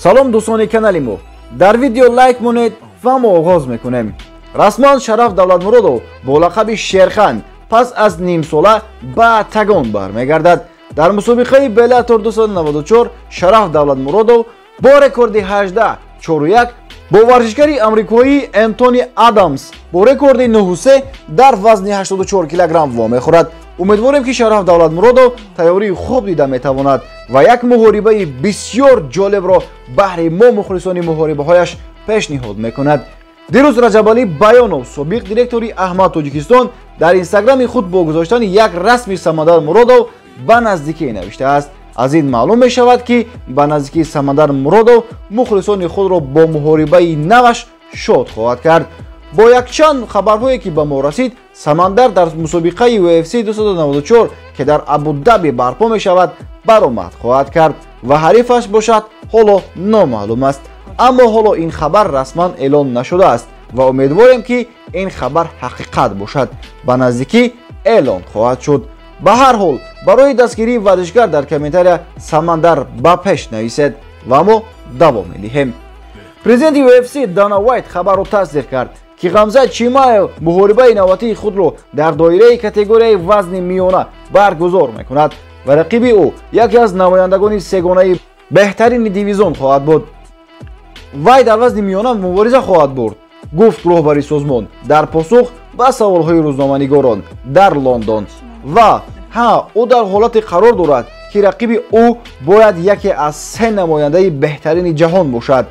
салом дӯстони канали мо. дар видео лайк монед ва мо оғоз мекунем. расман Шараф Давлатмуродов бо лақаби Шерхан пас аз нимсола ба тагон бармегардад. дар мусобиқаи Bellator 294 Шараф Давлатмуродов бо рекорди 18-4-1 бо варзишгари амрикоӣ Энтони Адамс бо рекорди 9-3 дар вазни 84 кг вомехӯрад. умедворем ки Шараф Давлатмуродов тайёрии хуб дида метавонад ва як муҳорибаи бисёр ҷолибро баҳри мо мухлисони муҳорибаҳояш пешниҳод мекунад. дирӯз Раҷабалӣ Баёнов, собиқ директори Аҳмад Тоҷикистон, дар инстаграми худ бо гузоштани як расми Самадар Муродов ба наздикӣ навиштааст. аз ин маълум мешавад ки ба наздикии Самадар Муродов мухлисони худро бо муҳорибаи наваш шод хоҳад кард. бо якчанд хабарҳое ки ба мо расид, Самандар дар мусобиқаи UFC 294 ки дар Абу-Даби барпо мешавад баромад хоҳад кард ва ҳарифаш бошад ҳоло номаълум аст. аммо ҳоло ин хабар расман эълон нашудааст ва умедворем ки ин хабар ҳақиқат бошад. ба наздикӣ эълон хоҳад шуд. ба ҳар ҳол барои дастгирии варзишгар дар комментария Самандар ба пеш нависед ва мо давом медиҳем. президенти UFC Дана Уайт хабарро тасдиқ кард ки Ғамзат Чимаев муҳорибаи навбатии худро дар доираи категорияи вазни миёна баргузор мекунад ва рақиби ӯ яке аз намояндагони сегонаи беҳтарини дивизион хоҳад буд. вай дар вазни миёна мубориза хоҳад бурд, гуфт роҳбари созмон дар посух ба саволҳои рӯзноманигорон дар Лондон. ва ӯ дар ҳолате қарор дорад ки рақиби ӯ бояд яке аз се намояндаи беҳтарини ҷаҳон бошад.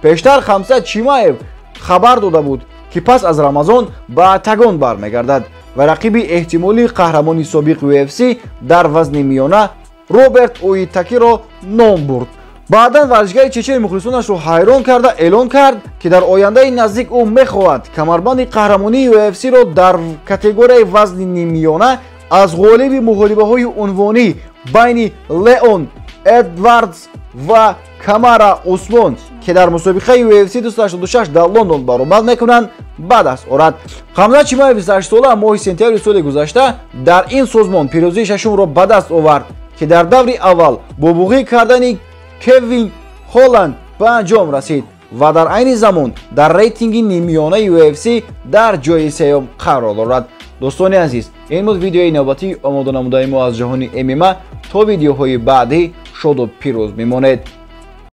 пештар Ғамзат Чимаев хабар дода буд ки пас аз Рамазон ба тагон бармегардад ва рақиби эҳтимолии қаҳрамони собиқи UFC дар вазни миёна Роберт Оитакиро ном бурд. баъдан варзишгари чечени мухлисонашро ҳайрон карда эълон кард ки дар ояндаи наздик ӯ мехоҳад камарбанди қаҳрамонии UFC-ро дар категорияи вазни ниммиёна аз ғолиби муҳорибаҳои унвонӣ байни Леон Эдвардс ва Камара Усмон ки дар мусобиқаи UFC 286 дар Лондон баромад мекунанд ба даст орад. Ғамзат Чимаев 28 сола моҳи сентябри соли гузашта дар ин созмон пирӯзии шашумро ба даст овард ки дар даври аввал бо буғӣ кардани Кевин Холланд ба анҷом расид ва дар айни замон дар рейтинги ниммиёнаи UFC дар ҷойи сеюм қарор дорад. дӯстони азиз, ин буд видеои навбатии омода намудаи мо аз ҷаҳони MMA. то видеоҳои баъдӣ шоду пирӯз мемонед.